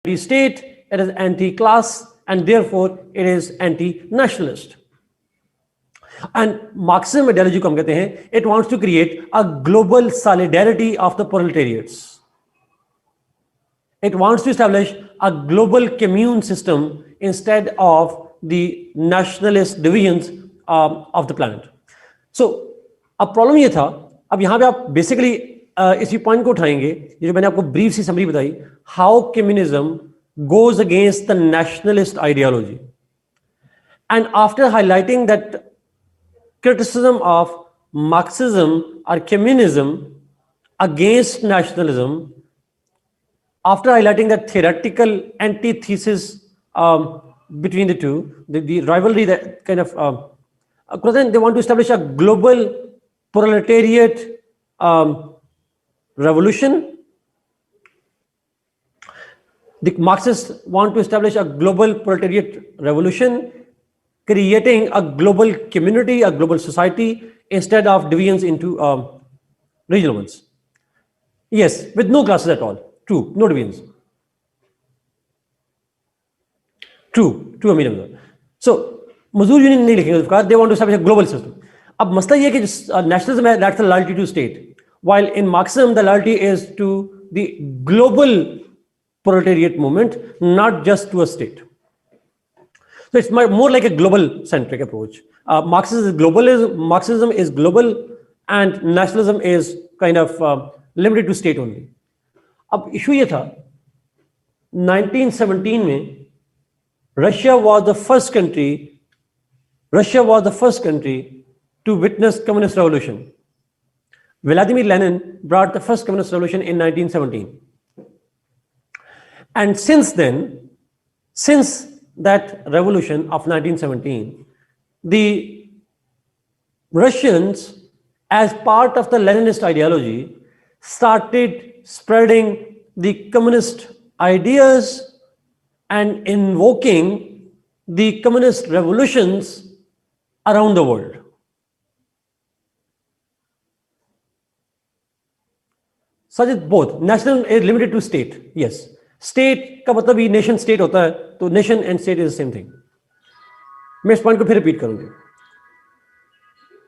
anti-state, it is anti-class, and therefore it is anti-nationalist. And Marxism ideology को हम कहते हैं, it wants to create a global solidarity of the proletariats. It wants to establish a global commune system instead of the nationalist divisions of the planet. So अब problem ये था, अब यहाँ पे आप बेसिकली इसी पॉइंट को उठाएंगे, ये जो मैंने आपको ब्रीफ सी समरी बताई, how communism goes against the nationalist ideology. And after highlighting that criticism of Marxism or communism against nationalism, after highlighting that theoretical antithesis between the two, the rivalry that kind of, because then they want to establish a global proletariat revolution. The Marxists want to establish a global proletariat revolution, creating a global community, a global society, instead of divisions into regional ones. Yes, with no classes at all. True, no divisions. True, medium. So, Mazdoor Union नहीं लिखेंगे उसका, they want to establish a global system. अब मसला ये है कि nationalism है, that's the loyalty to state, while in Marxism the loyalty is to the global proletariat movement, not just to a state. So it's more like a global centric approach. Marxism is global and nationalism is kind of limited to state only. अब issue ये था, 1917 में Russia was the first country to witness communist revolution. Vladimir Lenin brought the first communist revolution in 1917. And since that revolution of 1917, the Russians, as part of the Leninist ideology, started spreading the communist ideas and invoking the communist revolutions around the world. Such as both. National is limited to state, yes. State का मतलब ही nation state होता है, तो nation and state is the same thing. मैं इस point को फिर repeat करूंगी.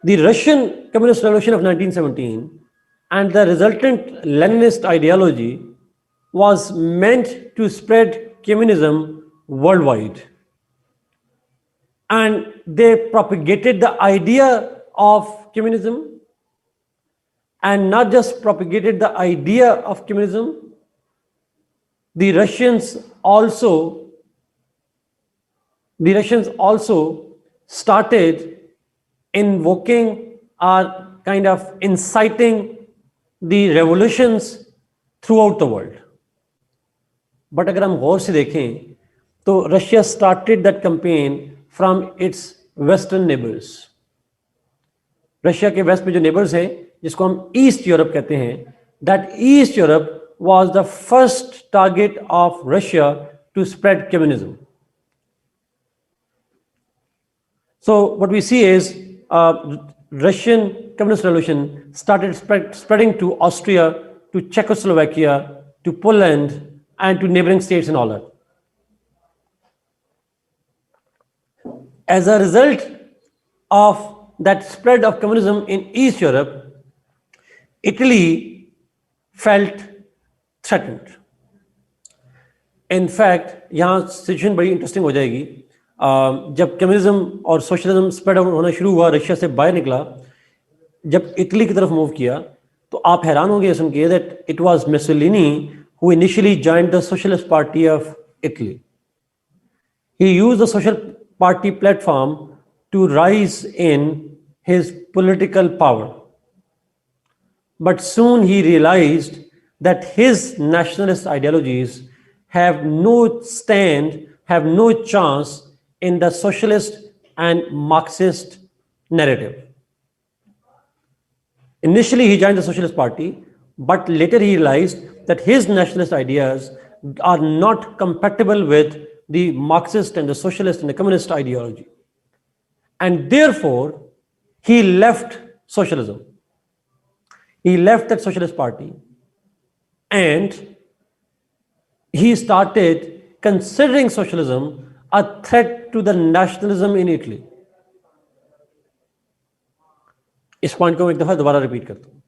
The Russian Communist Revolution of 1917 and the resultant Leninist ideology was meant to spread communism worldwide. And they propagated the idea of communism, and not just propagated the idea of communism, the Russians also started invoking or kind of inciting the revolutions throughout the world. But अगर हम गौर से देखें तो Russia started that campaign from its western neighbors. Russia के waste में जो neighbours हैं, जिसको हम ईस्ट यूरोप कहते हैं, that East Europe was the first target of Russia to spread communism. So what we see is Russian Communist Revolution started spreading to Austria, to Czechoslovakia, to Poland, and to neighboring states and all that. As a result of that spread of communism in East Europe, Italy felt threatened. In fact, यहाँ situation बड़ी interesting हो जाएगी. जब communism और socialism spread होना शुरू हुआ, Russia से बाहर निकला, जब इटली की तरफ मूव किया, तो आप हैरान होंगे सुन के that it was Mussolini who initially joined the Socialist Party of Italy. He used the Social Party platform to rise in his political power. But soon he realized that his nationalist ideologies have no stand, have no chance in the socialist and Marxist narrative. Initially, he joined the Socialist Party, but later he realized that his nationalist ideas are not compatible with the Marxist and the socialist and the communist ideology. And therefore, he left socialism. He left that Socialist Party and he started considering socialism a threat to the nationalism in Italy. इस point को मैं एक दफा दोबारा repeat करता हूं.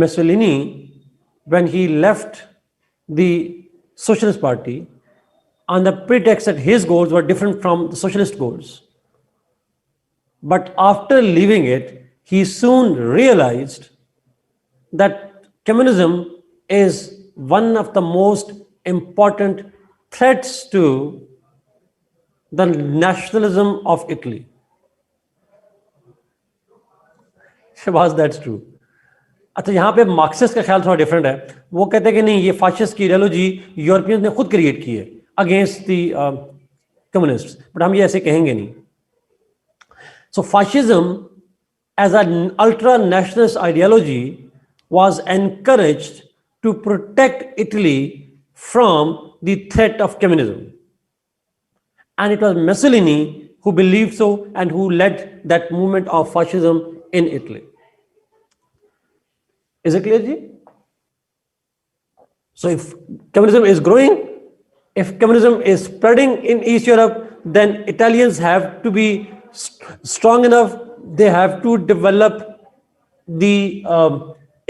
Mussolini, when he left the Socialist Party on the pretext that his goals were different from the socialist goals, but after leaving it, he soon realized that communism is one of the most important threats to the nationalism of Italy. Shabazz, that's true. अच्छा, यहाँ पे Marxist का ख्याल थोड़ा different है. वो कहते हैं कि नहीं, ये फाशिस्ट की आइडियोलॉजी यूरोपियंस ने खुद क्रिएट की है अगेंस्ट द कम्युनिस्ट्स, बट हम ये ऐसे कहेंगे नहीं. सो fascism as an ultra-nationalist ideology was encouraged to protect Italy from the threat of communism. And it was Mussolini who believed so and who led that movement of fascism in Italy. Is it clear, Ji? So if communism is growing, if communism is spreading in East Europe, then Italians have to be strong enough. They have to develop the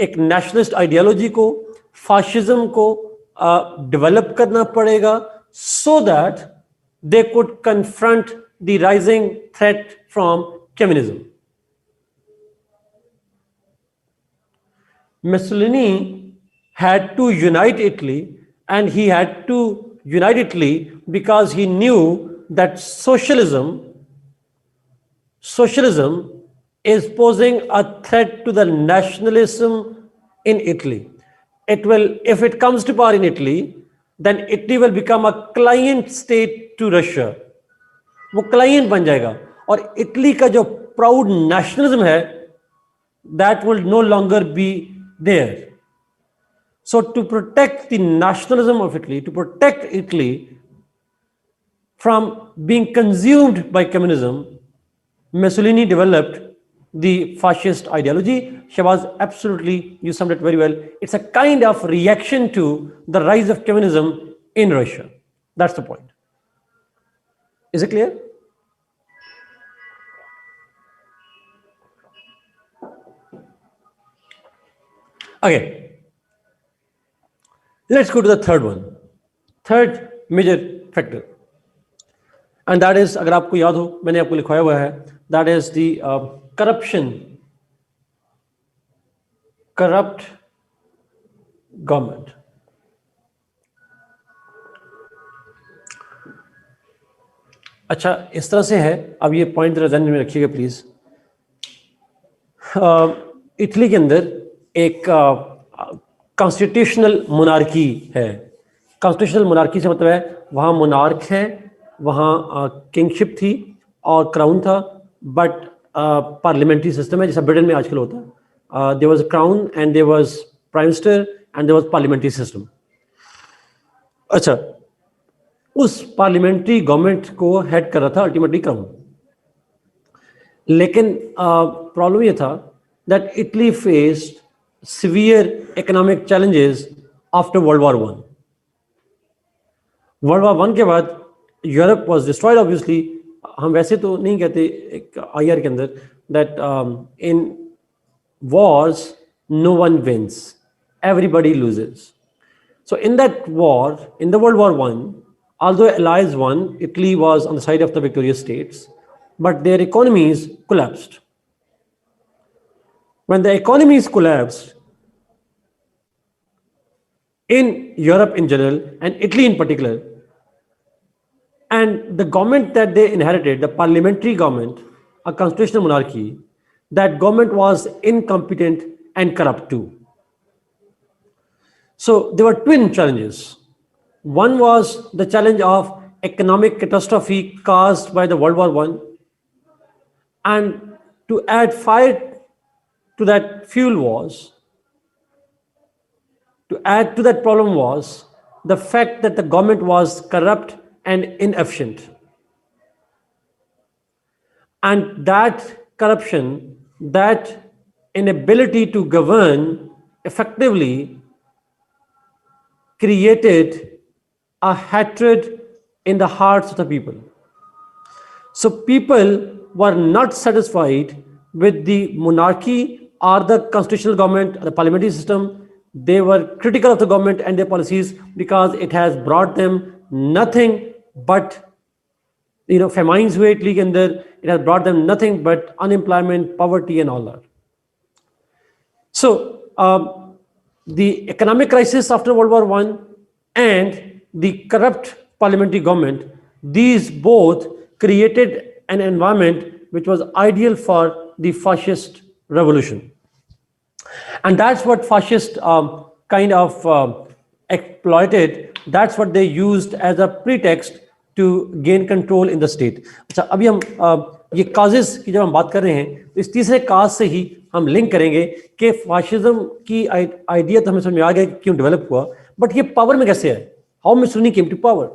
एक nationalist ideology को, fascism को develop करना पड़ेगा, so that they could confront the rising threat from communism. Mussolini had to unite Italy, and he had to unite Italy because he knew that socialism is posing a threat to the nationalism in Italy. It will, if it comes to power in Italy, then Italy will become a client state to Russia. वो client बन जाएगा, और Italy का जो proud nationalism है, that will no longer be there. So to protect the nationalism of Italy, to protect Italy from being consumed by communism, Mussolini developed the fascist ideology. Shabazz, absolutely, you summed it very well. It's a kind of reaction to the rise of communism in Russia. That's the point. Is it clear? Okay. Let's go to the third one. Third major factor. And that is, अगर आपको याद हो, मैंने आपको लिखवाया हुआ है, that is the corruption, corrupt government. अच्छा, इस तरह से है. अब ये पॉइंट जरा ध्यान में रखिएगा प्लीज. इटली के अंदर एक कॉन्स्टिट्यूशनल मोनार्की है. कॉन्स्टिट्यूशनल मोनार्की से मतलब है वहाँ मोनार्क है, वहाँ किंगशिप थी और क्राउन था, बट पार्लियामेंट्री सिस्टम है जैसा ब्रिटेन में आजकल होता है. There was a crown and there was prime minister and there was parliamentary system. अच्छा, उस पार्लियामेंट्री गवर्नमेंट को हेड कर रहा था अल्टीमेटली क्राउन. लेकिन प्रॉब्लम ये था that Italy faced severe economic challenges after World War I. World War I के बाद यूरोप was destroyed obviously. हम वैसे तो नहीं कहते एक IR के अंदर that in wars no one wins, everybody loses. So in that war, in the World War I, although Allies won, Italy was on the side of the victorious states, but their economies collapsed. When the economies collapsed, in Europe in general and Italy in particular, and the government that they inherited, the parliamentary government, a constitutional monarchy, that government was incompetent and corrupt too. So there were twin challenges. One was the challenge of economic catastrophe caused by the World War I, and to add fire to that fuel was, to add to that problem was the fact that the government was corrupt and inefficient. And that corruption, that inability to govern effectively created a hatred in the hearts of the people. So people were not satisfied with the monarchy or the constitutional government, the parliamentary system. They were critical of the government and their policies because it has brought them nothing but famines हुए Italy के अंदर. It has brought them nothing but unemployment, poverty and all that. So the economic crisis after World War I and the corrupt parliamentary government, these both created an environment which was ideal for the fascist revolution. And that's what fascists kind of exploited. That's what they used as a pretext to gain control in the state. अच्छा, अभी हम ये causes की जब हम बात कर रहे हैं तो इस तीसरे cause से ही हम लिंक करेंगे कि fascism की आइडिया तो हमें समझ में आ गया क्यों डेवलप हुआ, बट ये पावर में कैसे है, how Mussolini came to power.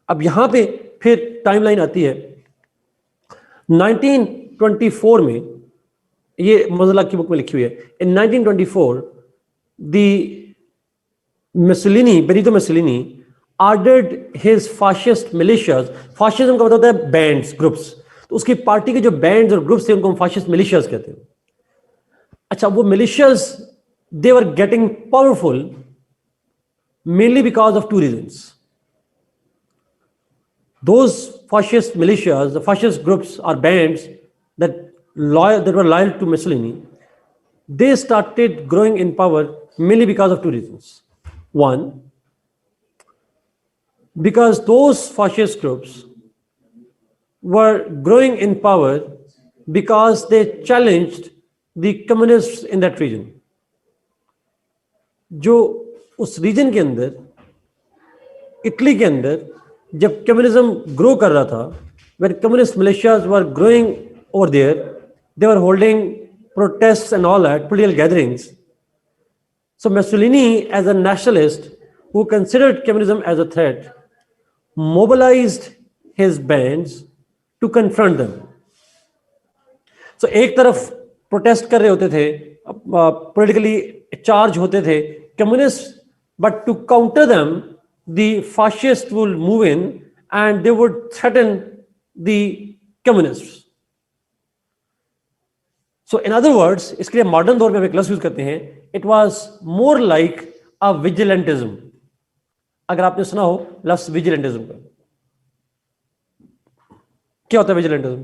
अब यहां पे फिर टाइमलाइन आती है 1924 में, ये मोज़ेला की बुक में लिखी हुई है. इन 1924 the Mussolini, Benito Mussolini ordered his fascist militias. Fascism का मतलब होता है बैंड्स, ग्रुप्स. तो उसकी पार्टी के जो बैंड्स और ग्रुप्स थे उनको हम fascist militias कहते हैं. अच्छा, वो militias they were getting powerful mainly because of two reasons. Those fascist militias, the fascist groups or bands that were loyal to Mussolini, they started growing in power mainly because of two reasons. One, because those fascist groups were growing in power because they challenged the communists in that region. जो उस reason के अंदर, Italy के अंदर जब communism grow कर रहा था, when communist militias were growing over there, they were holding protests and all that, political gatherings. So Mussolini, as a nationalist who considered communism as a threat, mobilized his bands to confront them. So एक तरफ protest कर रहे होते थे, politically charged होते थे communists, but to counter them, the fascists would move in and they would threaten the communists. So in other words, इसके लिए मॉडर्न दौर में हम एक लफ्ज़ यूज करते हैं, it was more like a vigilantism. अगर आपने सुना हो लफ्ज़ विजिलेंटिज्म का, क्या होता है विजिलेंटिज्म?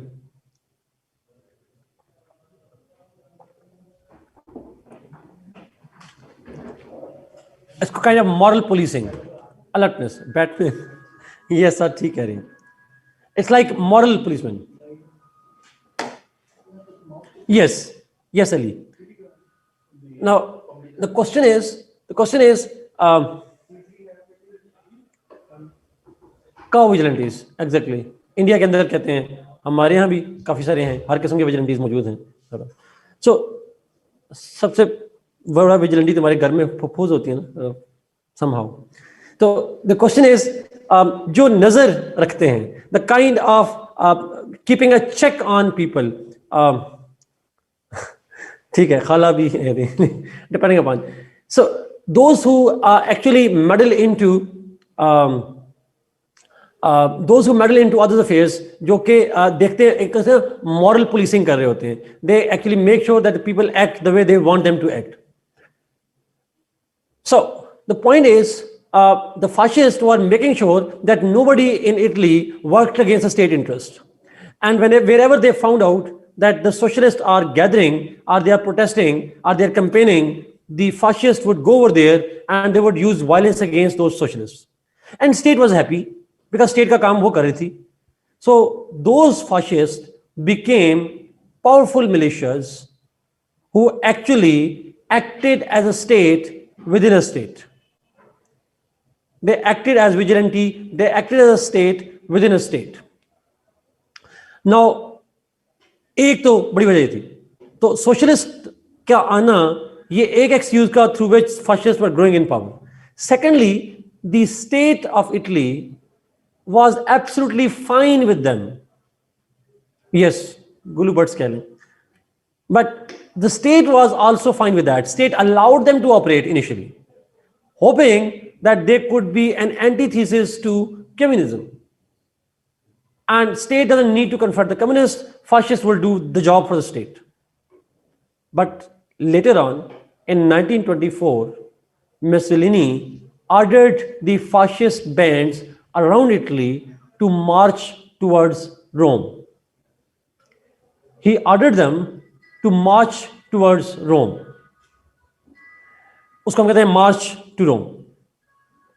इसको kind of moral policing, alertness, bat पे ये सर ठीक कह रही हैं. It's like moral policeman. yes Ali. Now the question is का विजिलेंटीज एग्जैक्टली इंडिया के अंदर कहते हैं, हमारे यहाँ भी काफ़ी सारे हैं, हर किस्म के विजिलेंटीज मौजूद हैं. सो सबसे बड़ा विजिलेंटी तुम्हारे घर में फूफूज होती है ना समहाउ. तो द क्वेश्चन इज जो नज़र रखते हैं, the kind of keeping a check on people. ठीक है, खाला भी है depending upon. So those who actually meddle into those who meddle into others' affairs, जो कि देखते हैं एक मॉरल पुलिसिंग कर रहे होते हैं. They actually make sure that the people act the way they want them to act. So the point is, the fascists were making sure that nobody in Italy worked against the state interest. And wherever they found out that the socialists are gathering, or they are protesting, or they are campaigning, the fascists would go over there and they would use violence against those socialists. And state was happy, because state का काम वो कर रही थी. So those fascists became powerful militias who actually acted as a state within a state. They acted as vigilante, they acted as a state within a state. Now एक तो बड़ी वजह थी, तो सोशलिस्ट का आना ये एक एक्सक्यूज का through which fascists were growing in power. Secondly, the state of Italy was absolutely fine with them. Yes, Gulu Bhatt's keh lein. But the state was also fine with that. State allowed them to operate initially. hoping that there could be an antithesis to communism. And state doesn't need to confront the communists, fascists will do the job for the state. But later on, in 1924, Mussolini ordered the fascist bands around Italy to march towards Rome. He ordered them to march towards Rome. उसको हम कहते हैं March to Rome.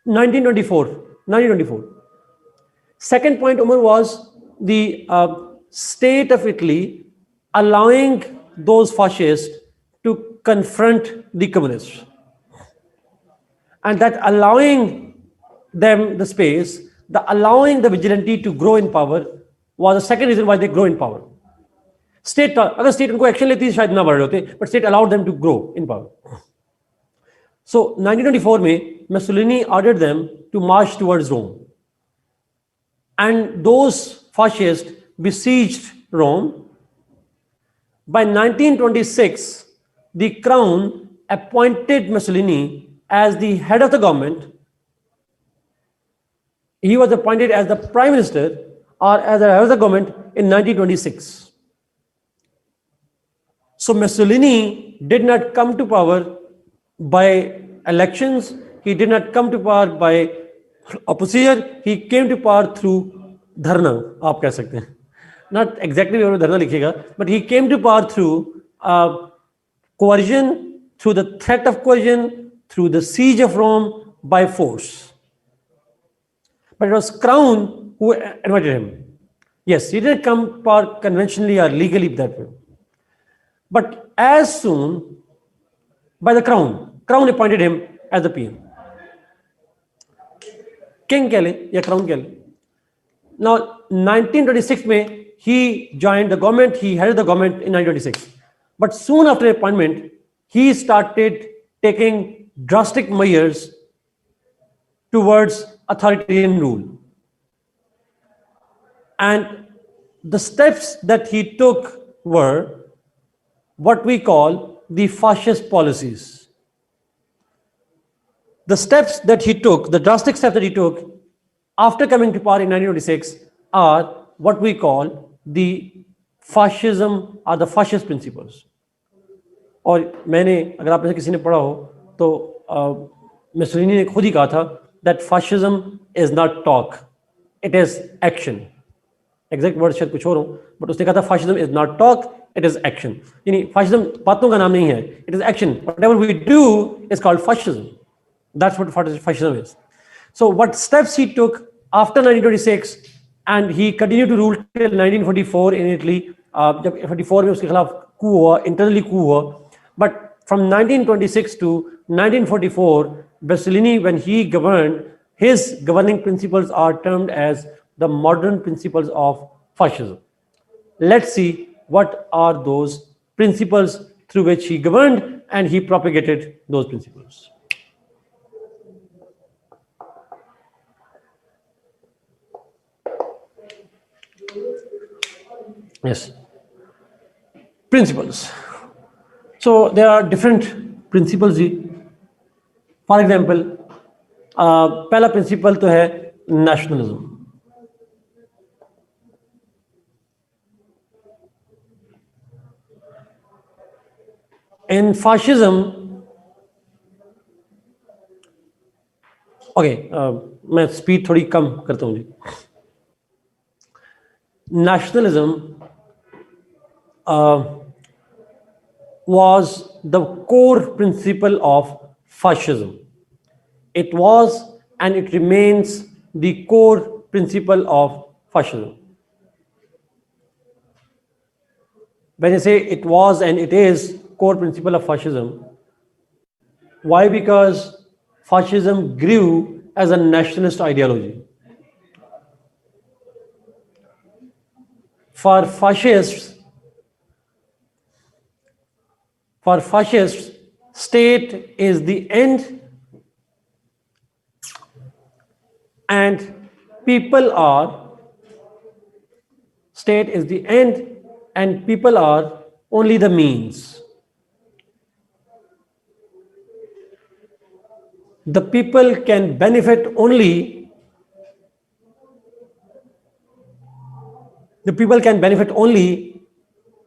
1924. Second point, Umar, was the state of Italy allowing those fascists to confront the communists. And that allowing them the space, allowing the vigilante to grow in power was the second reason why they grow in power. State, अगर state उनको action लेती शायद ना बढ़ रहे होते, but state allowed them to grow in power. So 1924 में Mussolini ordered them to march towards Rome. And those fascists besieged Rome. By 1926, the Crown appointed Mussolini as the head of the government. He was appointed as the Prime Minister or as the head of the government in 1926. So Mussolini did not come to power by elections. He did not come to power by opposition. He came to power through dharna, आप कह सकते हैं. Not exactly where dharna लिखेगा, but he came to power through coercion, through the threat of coercion, through the siege of Rome by force. But it was Crown who invited him. Yes, he didn't come to power conventionally or legally that way. But as soon by the Crown appointed him as the PM. King कह लें या Crown कह लें. Now 1926 में he joined the government, he headed the government in 1926. But soon after appointment, he started taking drastic measures towards authoritarian rule. And the steps that he took were what we call the fascist policies. The steps that he took, the drastic steps that he took after coming to power in 1926 are what we call the fascism or the fascist principles. और मैंने अगर आप में से किसी ने पढ़ा हो तो मुसोलिनी ने खुद ही कहा था that fascism is not talk, it is action. Exact word शायद कुछ और हो, बट उसने कहा था fascism is not talk, it is action. यानी fascism बातों का नाम नहीं है, it is action. Whatever we do is called fascism. That's what fascism is. So what steps he took after 1926 and he continued to rule till 1944 in Italy. जब 44 में उसके खिलाफ coup हुआ, internally coup हुआ. But from 1926 to 1944, Mussolini, when he governed, his governing principles are termed as the modern principles of fascism. Let's see what are those principles through which he governed and he propagated those principles. Yes. Principles. So there are different principles. For example, पहला principle तो है nationalism. In fascism, okay, मैं speed थोड़ी कम करता हूँ जी. Nationalism was the core principle of fascism. It was and it remains the core principle of fascism. When I say it was and it is core principle of fascism, why? Because fascism grew as a nationalist ideology. For fascists, state is the end and people are, state is the end and people are only the means. the people can benefit only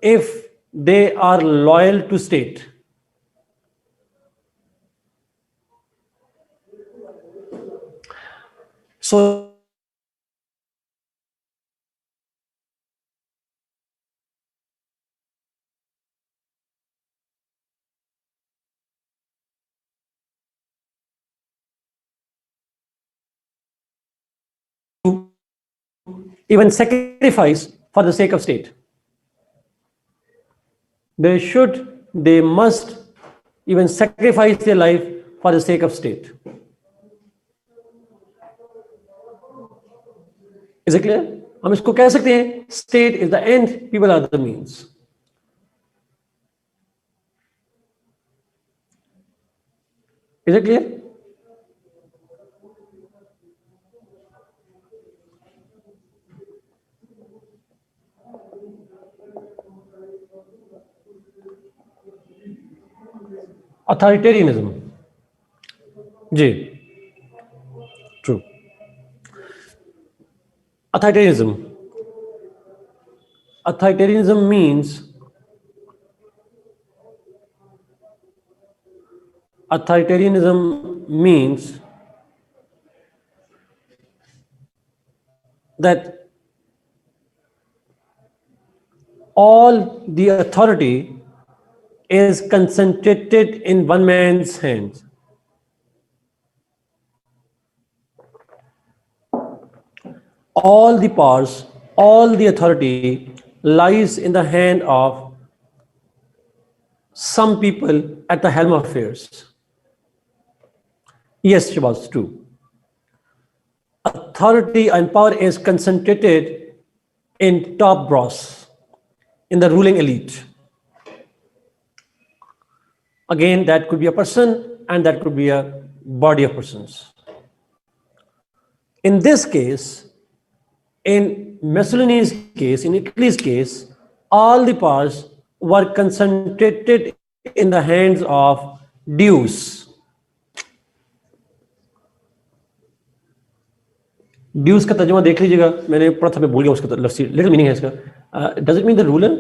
if they are loyal to state. So even sacrifice for the sake of state. They must even sacrifice their life for the sake of state. Is it clear? हम इसको कह सकते हैं state is the end, people are the means. Is it clear? Authoritarianism. Ji, true. Authoritarianism. Authoritarianism means that all the authority is concentrated in one man's hands. All the powers, all the authority lies in the hand of some people at the helm of affairs. Yes, Shabazz, true. Authority and power is concentrated in top brass, in the ruling elite. Again, that could be a person and that could be a body of persons. In this case, in Mussolini's case, in Italy's case, all the powers were concentrated in the hands of deuce. ड्यूस का तर्जुमा देख लीजिएगा, मैंने पढ़ा था, मैं भूल गया उसका लिटिल मीनिंग है इसका. Does it mean the ruler?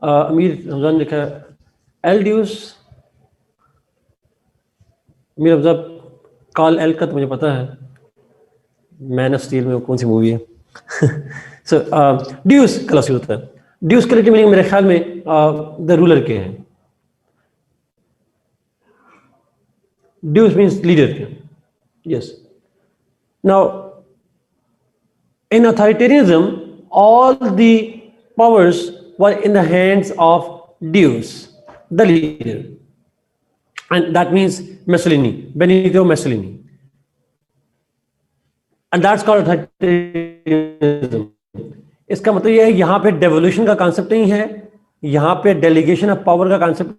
अमीर रमजान लिखा एल ड्यूस. अमीर रमजान कॉल एल का तो मुझे पता है, मैन ऑफ स्टील में कौन सी मूवी है. सो ड्यूस का लफ्ज़ होता है. ड्यूस का लिटिल मीनिंग मेरे ख्याल में द रूलर के हैं. ड्यूस मीन्स लीडर के. Yes. Now, in authoritarianism, all the powers were in the hands of deuce, the leader. And that means Mussolini, Benito Mussolini. And that's called authoritarianism. इसका मतलब यह है, यहाँ पे devolution का concept नहीं है, यहाँ पे delegation of power का concept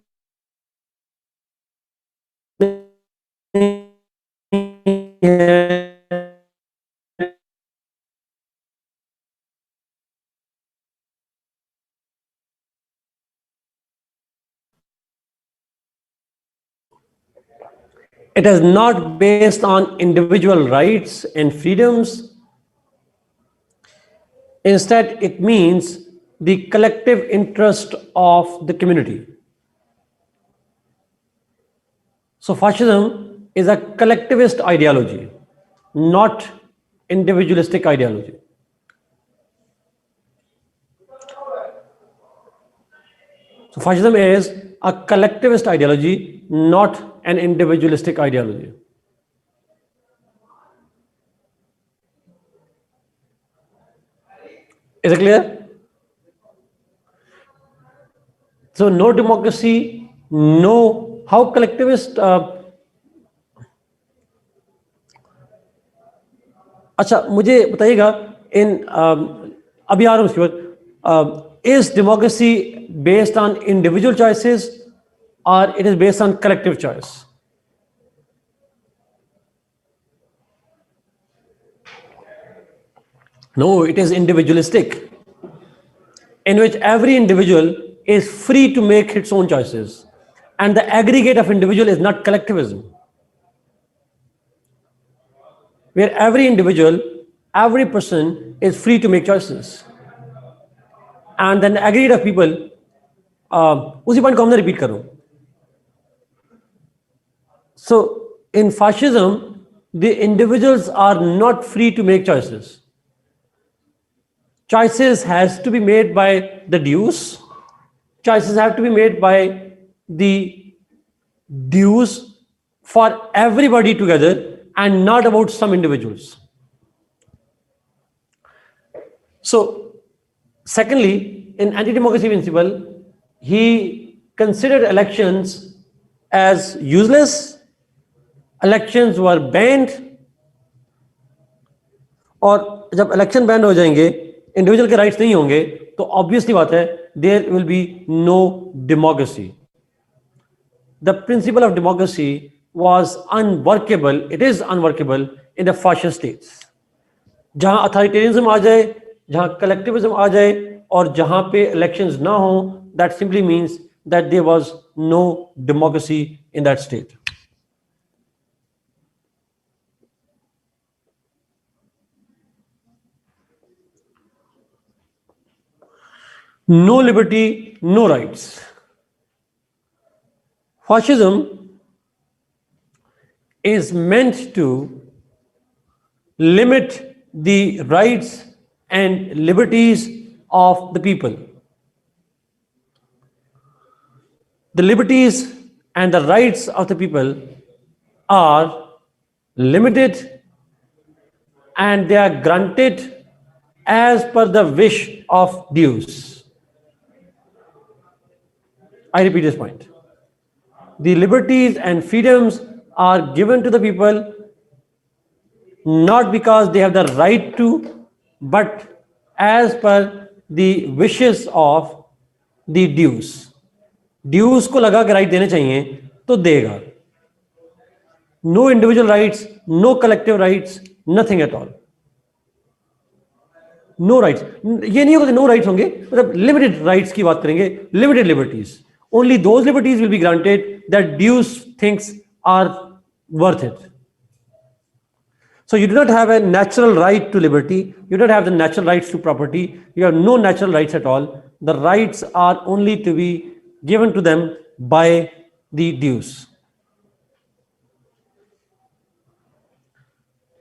नहीं है. It is not based on individual rights and freedoms. Instead, it means the collective interest of the community. So fascism is a collectivist ideology, not individualistic ideology. So fascism is a collectivist ideology, not an individualistic ideology. Is it clear? So no democracy, no, how collectivist? अच्छा मुझे बताइएगा, इन अभी आ रहा हूँ उसके बाद. Is democracy based on individual choices or it is based on collective choice? No, it is individualistic, in which every individual is free to make its own choices, and the aggregate of individual is not collectivism. where every individual, every person is free to make choices. And then aggregate of people, उसी point को हमने repeat करूं. So in fascism, the individuals are not free to make choices. Choices has to be made by the dues. Choices have to be made by the dues for everybody together and not about some individuals. So, secondly, in anti-democracy principle, he considered elections as useless. Elections were banned. और जब election ban हो जाएंगे, individual के rights नहीं होंगे, तो obviously बात है, there will be no democracy. The principle of democracy was unworkable. It is unworkable in the fascist states. जहां अथॉरिटेरियनिज्म आ जाए, जहां कलेक्टिविज्म आ जाए और जहां पे इलेक्शंस ना हो, that simply means that there was no democracy in that state. No liberty, no rights. Fascism is meant to limit the rights and liberties of the people. The liberties and the rights of the people are limited and they are granted as per the wish of dues. I repeat this point. The liberties and freedoms are given to the people not because they have the right to, but as per the wishes of the dues. Dues को लगा के right देने चाहिए तो देगा. No individual rights, no collective rights, nothing at all. No rights. ये नहीं होगा कि no rights होंगे, मतलब limited rights की बात करेंगे, limited liberties. Only those liberties will be granted that dues thinks are worth it. So you do not have a natural right to liberty. You don't have the natural rights to property. You have no natural rights at all. The rights are only to be given to them by the dues.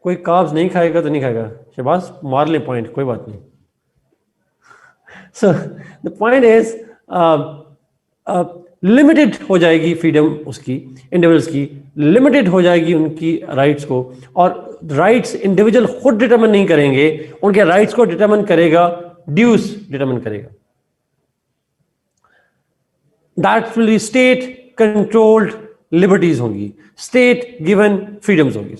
कोई carbs नहीं खाएगा तो नहीं खाएगा. शहबाज मार ले point, कोई बात नहीं. So the point is limited हो जाएगी फ्रीडम उसकी, इंडिविजुअल्स की लिमिटेड हो जाएगी उनकी राइट्स को, और राइट्स इंडिविजुअल खुद डिटरमिन नहीं करेंगे, उनके राइट्स को डिटरमिन करेगा ड्यूस, डिटरमिन करेगा. That will be state controlled liberties होंगी, स्टेट गिवन फ्रीडम्स होंगी.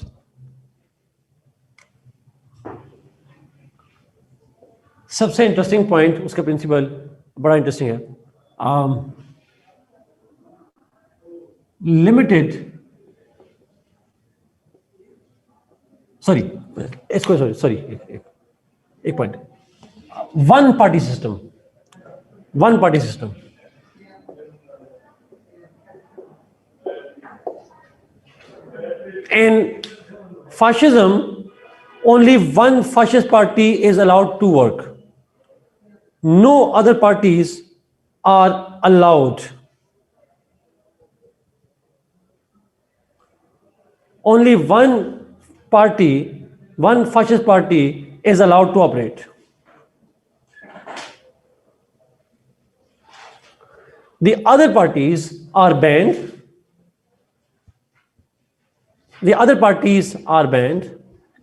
सबसे इंटरेस्टिंग पॉइंट उसका प्रिंसिपल बड़ा इंटरेस्टिंग है. लिमिटेड, सॉरी इसको सॉरी एक point. One party system, one party system. In fascism, only one fascist party is allowed to work. No other parties are allowed. Only one party, one fascist party is allowed to operate. The other parties are banned. The other parties are banned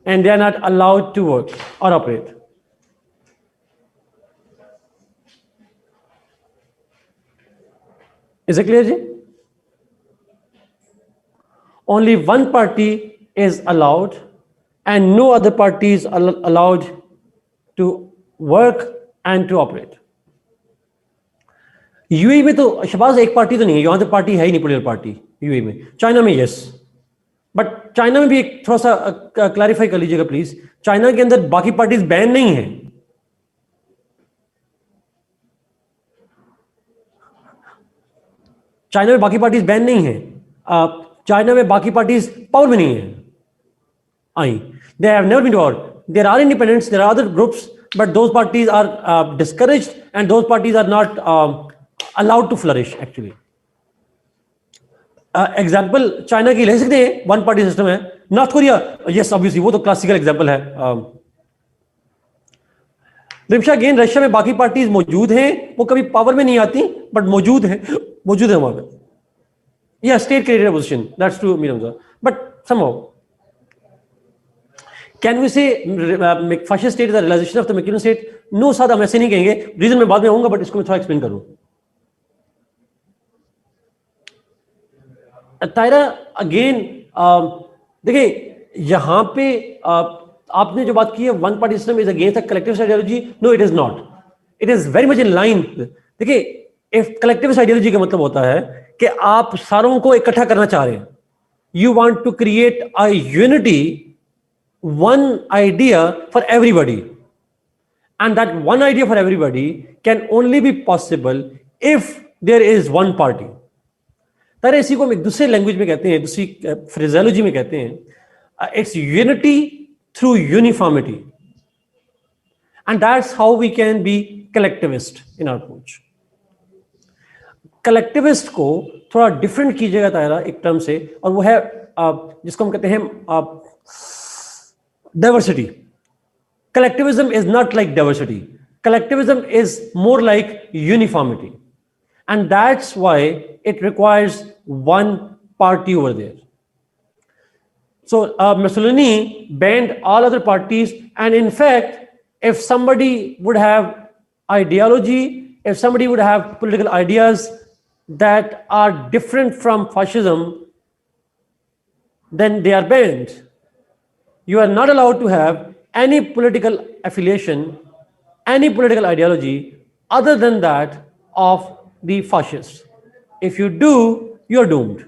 and they are not allowed to work or operate. Is it clear, Ji? Only one party is allowed and no other parties are allowed to work and to operate. UAE में तो शहबाज एक party तो नहीं है, यहाँ तो party है ही नहीं, पॉलिटिकल पार्टी यूएई में. चाइना में यस, बट चाइना में भी एक थोड़ा सा क्लैरिफाई कर लीजिएगा प्लीज. चाइना के अंदर बाकी पार्टीज बैन नहीं है. चाइना में बाकी पार्टीज बैन नहीं है. चाइना में बाकी पार्टीज पावर में नहीं है आई. They have never been to war. There are independents, there are other groups, but those parties are discouraged, and those parties are not allowed to flourish actually. Example China की ले सकते हैं, one party system है. North Korea, yes obviously वो तो classical example है. Rimsha again, Russia में बाकी पार्टीज मौजूद हैं, वो कभी पावर में नहीं आती बट मौजूद है वहां पे. या state created opposition, that's true Maryam sir, but somehow can we say fascist state is the realization of the मैक्यूलन स्टेट? नो सर, हम ऐसे नहीं कहेंगे. रीजन मैं बाद में आऊंगा, बट इसको मैं थोड़ा एक्सप्लेन करूं. तायरा अगेन, देखिए यहां पे आपने जो बात की है, one party system is against the collectivist ideology. No, it is not. It is very much in line. देखिए, इफ कलेक्टिविस्ट आइडियोलॉजी का मतलब होता है कि आप सारों को इकट्ठा करना चाह रहे हैं. You want to create a unity, one idea for everybody, and that one idea for everybody can only be possible if there is one party. तारे इसी को हम एक दूसरे लैंग्वेज में कहते हैं, दूसरी फ्रेजोलॉजी में कहते हैं, it's unity through uniformity, and that's how we can be collectivist in our approach. Collectivist को थोड़ा डिफरेंट कीजिएगा तारा एक टर्म से, और वो है जिसको हम कहते हैं diversity. Collectivism is not like diversity. Collectivism is more like uniformity, and that's why it requires one party over there. So Mussolini banned all other parties, and in fact, if somebody would have ideology, if somebody would have political ideas that are different from fascism, then they are banned. You are not allowed to have any political affiliation, any political ideology other than that of the fascists. If you do, you are doomed.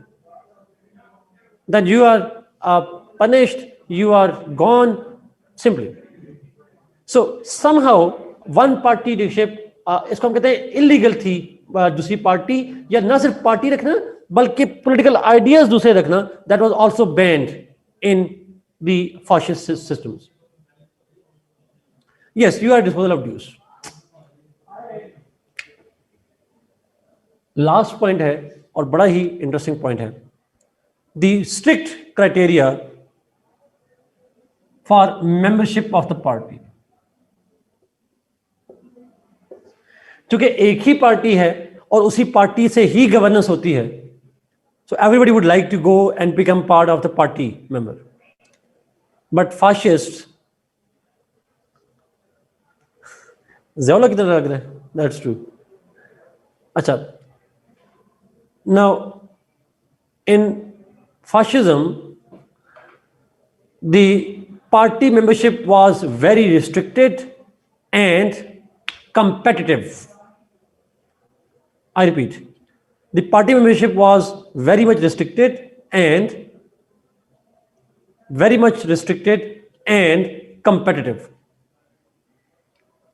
Then you are punished, you are gone, simply. So somehow one party leadership, इसको हम कहते हैं illegal थी. दूसरी party, या ना सिर्फ party रखना बल्कि पॉलिटिकल आइडियाज दूसरे रखना, that was also banned in the fascist systems. Yes, you are disposal of dues. Last point है और बड़ा ही इंटरेस्टिंग पॉइंट है, the strict criteria for membership of the party. क्योंकि एक ही पार्टी है और उसी पार्टी से ही गवर्नेंस होती है, so everybody would like to go and become part of the party member. But fascist ज़्यादा की तरह लग रहा है. That's true. अच्छा, now in fascism the party membership was very restricted and competitive. I repeat, the party membership was very much restricted and competitive.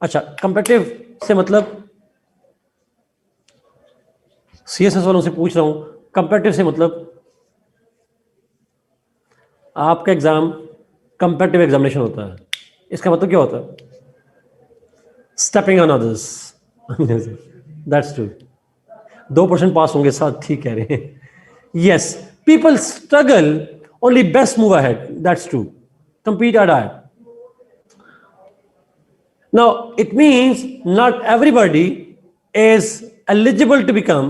अच्छा, competitive से मतलब CSS वालों से पूछ रहा हूं, कंपैरेटिव से मतलब आपका एग्जाम कंपैरेटिव एग्जामिनेशन होता है. इसका मतलब क्या होता है? Stepping on others. That's true. 2% पास होंगे, साथ ठीक कह रहे हैं. Yes, people struggle, only best move ahead. That's true. Compete और die. Now it means not everybody is eligible to become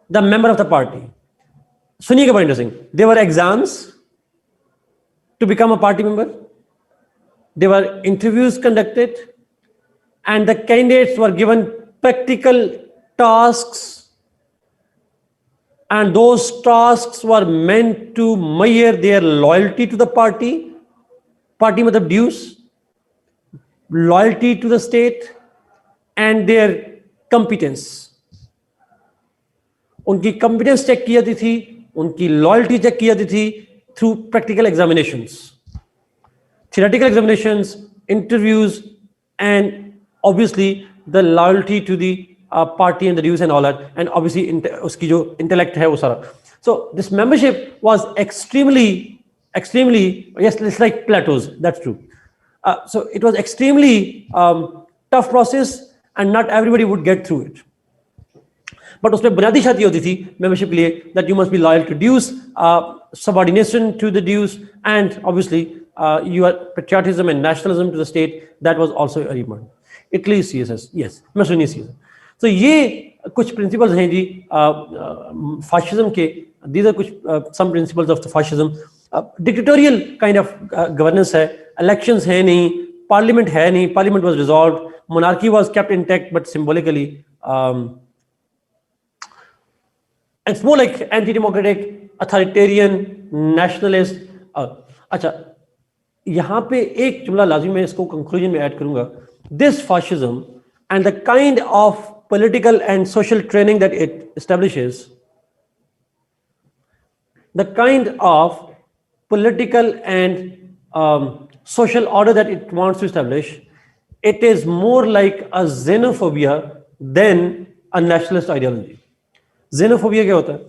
the member of the party. सुनिएगा, बड़ा interesting. There were exams to become a party member. There were interviews conducted, and the candidates were given practical tasks, and those tasks were meant to measure their loyalty to the party. Party मतलब dues, loyalty to the state, and their competence. उनकी competence check की जाती थी, उनकी loyalty check की जाती थी through practical examinations, theoretical examinations, interviews, and obviously the loyalty to the party and the dues and all that, and obviously उसकी जो intellect है वो सारा. So this membership was extremely extremely, yes, it's like plateaus, that's true. So it was extremely tough process and not everybody would get through it. But उसमें बुनियादी शर्त ये होती थी membership के लिए that you must be loyal to dues, subordination to the dues, and obviously your patriotism and nationalism to the state, that was also a requirement. Italy CSS, yes, Mussolini CSS. So ये कुछ principles हैं जी fascism के. These are कुछ some principles of the fascism. Dictatorial kind of governance है, elections है नहीं, parliament है नहीं, parliament was dissolved, monarchy was kept intact but symbolically. It's more like anti-democratic, authoritarian, nationalist. अच्छा, यहाँ पे एक जुमला लाजिम मैं इसको कंक्लूजन में ऐड करूंगा. This fascism and the kind of political and social training that it establishes, the kind of political and social order that it wants to establish, it is more like a xenophobia than a nationalist ideology. Xenophobia क्या होता है?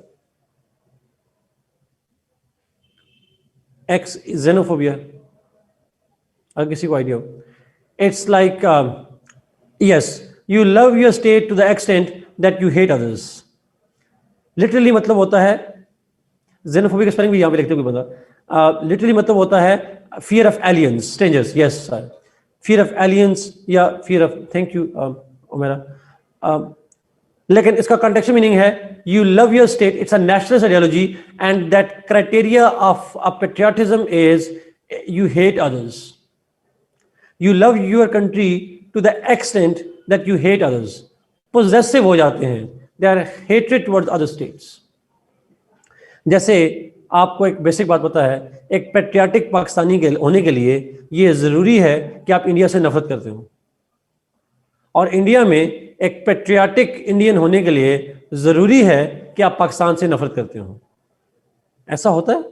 X xenophobia. अगर किसी को idea हो, it's like yes, you love your state to the extent that you hate others. Literally मतलब होता है, xenophobia का स्पेलिंग भी यहाँ पे लिखते कोई बंदा. Literally मतलब होता है fear of aliens, strangers. Yes sir, fear of aliens या fear of, thank you Umera. लेकिन इसका contextual meaning है you love your state, it's a nationalist ideology, and that criteria of a patriotism is you hate others. You love your country to the extent that you hate others. Possessive हो जाते हैं, they are hatred towards other states. जैसे आपको एक basic बात पता है, एक पेट्रियाटिक पाकिस्तानी के होने के लिए ये जरूरी है कि आप इंडिया से नफरत करते हो, और इंडिया में एक पेट्रियाटिक इंडियन होने के लिए जरूरी है कि आप पाकिस्तान से नफरत करते हो. ऐसा होता है?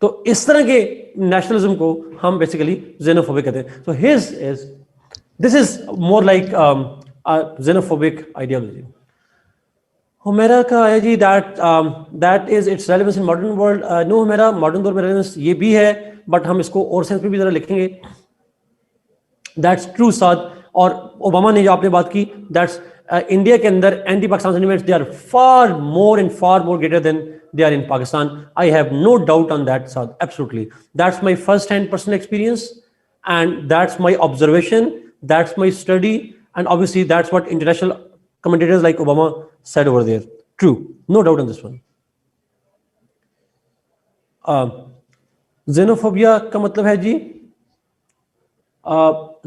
तो इस तरह के नेशनलिज्म को हम बेसिकली xenophobic कहते हैं. So this is more like a xenophobic ideology. Humaira का आया जी that is its relevance in modern world. No Humaira, modern दौर में रेलेवेंस ये भी है, बट हम इसको और सेंस में भी जरा लिखेंगे. That's true साद. और ओबामा ने जो आपने बात की, that's इंडिया के अंदर anti Pakistan sentiments they are far more and far more greater than they are in Pakistan. I have no doubt on that, Saad. Absolutely. That's my first-hand personal experience, and that's my observation, that's my study, and obviously that's what international commentators like Obama said over there. True. No doubt on this one. Xenophobia का मतलब है जी,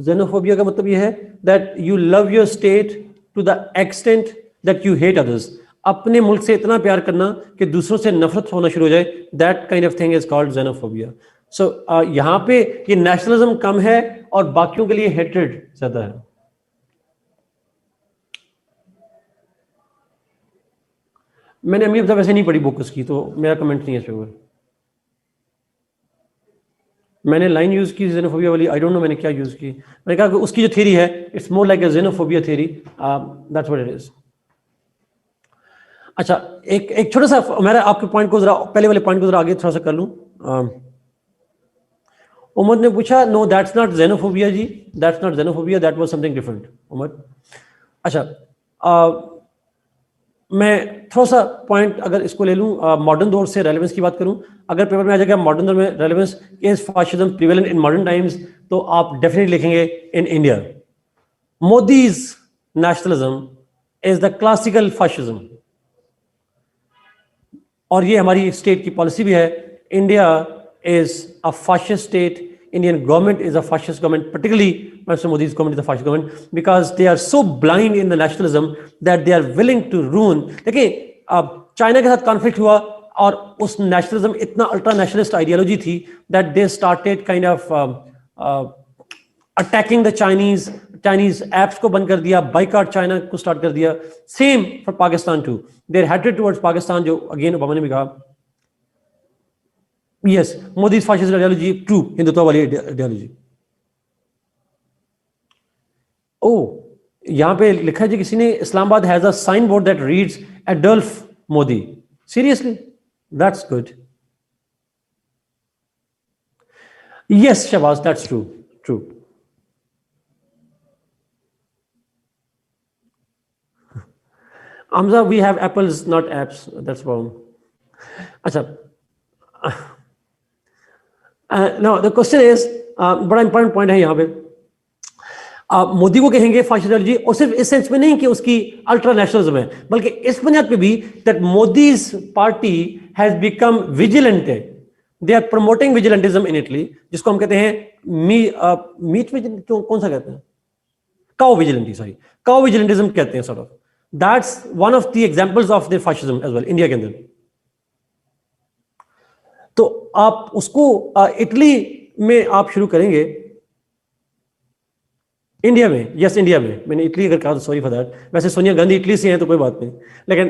xenophobia का मतलब ये है that you love your state to the extent that you hate others. अपने मुल्क से इतना प्यार करना कि दूसरों से नफरत होना शुरू हो जाए, that kind of thing is called xenophobia. सो यहाँ पे ये नेशनलिज्म कम है और बाकियों के लिए हेट्रेड ज्यादा है. मैंने अमीर साहब वैसे नहीं पढ़ी बुक उसकी, तो मेरा कमेंट नहीं है इसके ऊपर. मैंने लाइन यूज की xenophobia वाली, आई डोंट नो मैंने क्या यूज की. मैंने कहा कि उसकी जो थ्योरी है, it's more like a xenophobia theory. That's what it is. अच्छा, एक छोटा सा मैं आपके पॉइंट को जरा, पहले वाले पॉइंट को जरा आगे थोड़ा सा कर लूं. उमर ने पूछा, नो दैट्स नॉट xenophobia जी, that's not xenophobia, that was something different. Umar, अच्छा, मैं थोड़ा सा पॉइंट अगर इसको ले लूं, मॉडर्न दौर से रेलेवेंस की बात करूं. अगर पेपर में आ जाएगा मॉडर्न दौर में relevance is fascism prevalent in modern times, तो आप डेफिनेटली लिखेंगे in India. Modi's nationalism is the classical fascism, और ये हमारी स्टेट की पॉलिसी भी है. India is a fascist state, Indian government is a fascist government, particularly Mr. Modi's government is a fascist government because they are so blind in the nationalism that they are willing to ruin. देखिए, China के साथ conflict हुआ और उस nationalism इतना ultra nationalist ideology थी that they started kind of attacking the Chinese apps को बंद कर दिया, बाइकआउट चाइना को स्टार्ट कर दिया. Same for Pakistan too, there hated towards Pakistan, जो अगेन ओबामा ने भी कहा. Yes, Modi fascist ideology, true Hindutva वाली आइडियोलॉजी. ओ यहां पे लिखा है जी किसी ने, Islamabad has a sign board that reads Adolf Modi. Seriously? That's good. Yes Shahbaz, that's true, true. Hamza, we have apples, not apps. That's wrong. अच्छा, now the question is, बड़ा इंपॉर्टेंट पॉइंट है यहाँ पे। आप मोदी को कहेंगे फाशिस्ट आइडियोलॉजी, और सिर्फ इस सेंस में नहीं कि उसकी अल्ट्रा नेशनलिज्म है, बल्कि इस बुनियाद पे भी that Modi's party has become vigilante. They are promoting vigilantism in Italy, जिसको हम कहते हैं मीट कौन सा कहते हैं, cow vigilante, sorry, cow vigilantism कहते हैं, sort of. That's one of the examples of the fascism as well India के अंदर। तो आप उसको इटली में आप शुरू करेंगे, इंडिया में, यस इंडिया में, मैंने इटली अगर कहा तो सॉरी फॉर दैट, वैसे सोनिया गांधी इटली से हैं तो कोई बात नहीं, लेकिन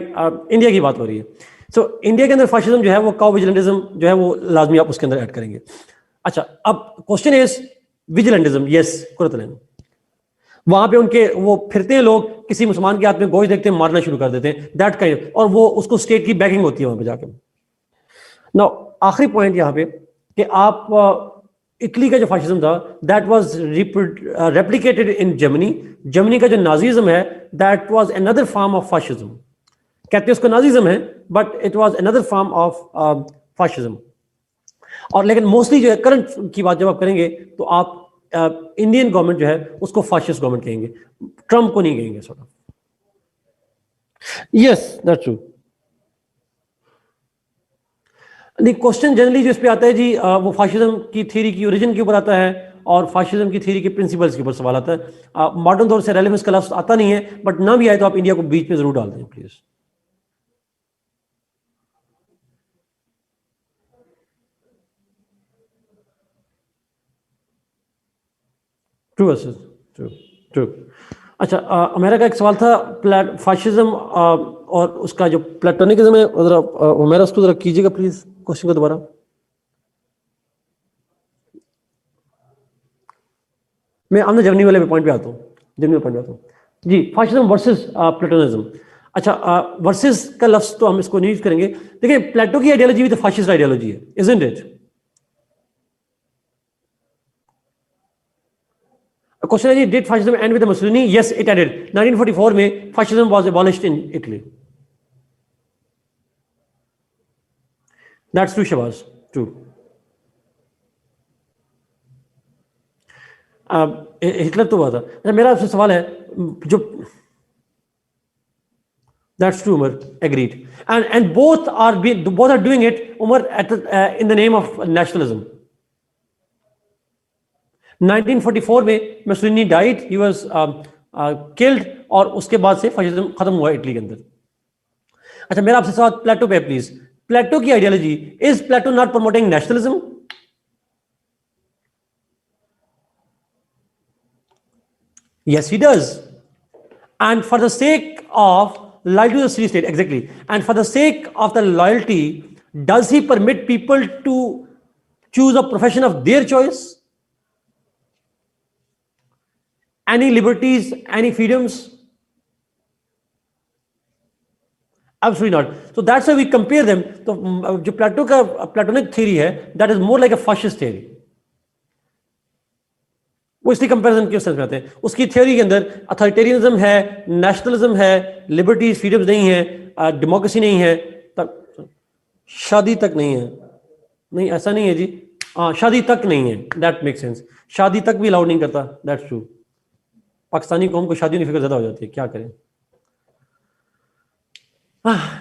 इंडिया की बात हो रही है। सो इंडिया के अंदर फाशिज्म जो है वो काउ विजिलेंटिज्म जो है वो लाजमी आप उसके अंदर ऐड करेंगे। अच्छा, अब क्वेश्चन इज विजिलेंटिज्म, यस कुरतलैन, वहां पे उनके वो फिरते हैं लोग, किसी मुसलमान के हाथ में गोश्त देखते हैं मारना शुरू कर देते हैं, दैट काइंड, और वो उसको स्टेट की बैकिंग होती है वहां पे जाके। नाउ आखिरी पॉइंट यहाँ पे कि आप इटली का जो फाशिज्म था that was replicated in Germany. Germany का जो नाजीज्म है that was another form of fascism. कहते हैं उसको नाजीज्म है, but it was another form of fascism. और लेकिन मोस्टली जो है करंट की बात जब आप करेंगे तो आप इंडियन गवर्नमेंट जो है उसको फाशिस्ट गवर्नमेंट कहेंगे, ट्रम्प को नहीं कहेंगे sort of. Yes that's true. नहीं, क्वेश्चन जनरली जो इस पे आता है जी वो फाशिज्म की थ्योरी की ओरिजिन के ऊपर आता है, और फाशिज्म की थ्योरी के प्रिंसिपल्स के ऊपर सवाल आता है। मॉडर्न दौर से रेलेवेंस का लफ्ज आता नहीं है, बट ना भी आए तो आप इंडिया को बीच में जरूर डाल दें please. True versus true, true. अच्छा, मेरा का एक सवाल था फाशिज्म और उसका जो प्लेटोनिज्म है, जरा मेरा उसको जरा कीजिएगा प्लीज क्वेश्चन को दोबारा। मैं हमने जर्मनी वाले पॉइंट पे आता हूँ, जर्मनी पॉइंट पे आता हूँ जी। Fascism versus platonism. अच्छा, वर्सेस का लफ्ज तो हम इसको नहीं यूज करेंगे। देखिए, प्लेटो की आइडियोलॉजी भी तो फाशिस्ट आइडियोलॉजी है, इजंट इट? क्वेश्चन है जी, did fascism end with Mussolini? Yes it ended. 1944 में fascism was abolished in Italy. That's true Shahbaz, true. Hitler तो हुआ था। अच्छा, मेरा आपसे सवाल है, जो that's true Umar, agreed, and both are doing it Umar at in the name of nationalism. 1944 में Mussolini died, he was killed, और उसके बाद से फाशिज्म खत्म हुआ इटली के अंदर। अच्छा, मेरा आपसे सवाल प्लेटो पे प्लीज। प्लेटो की ideology, is Plato not promoting nationalism? Yes, he does. And for the sake of loyalty to the city state, exactly. And for the sake of the loyalty, does he permit people to choose a profession of their choice? Any liberties, any freedoms? Absolutely not. So that's why we compare them. तो जो प्लेटो का platonic theory है, that is more like a fascist theory. वो इसलिए comparison के sense में आते हैं। उसकी थ्योरी के अंदर अथॉरिटेरियनिज्म है, नेशनलिज्म है, लिबर्टीज फ्रीडम्स नहीं है, डेमोक्रेसी नहीं है, तक शादी तक नहीं है। नहीं, ऐसा नहीं है जी, शादी तक नहीं है, दैट मेक सेंस। शादी तक भी अलाउड नहीं करता, दैट्स ट्रू। पाकिस्तानी कौम को शादी की फिक्र ज्यादा हो जाती है, क्या करें।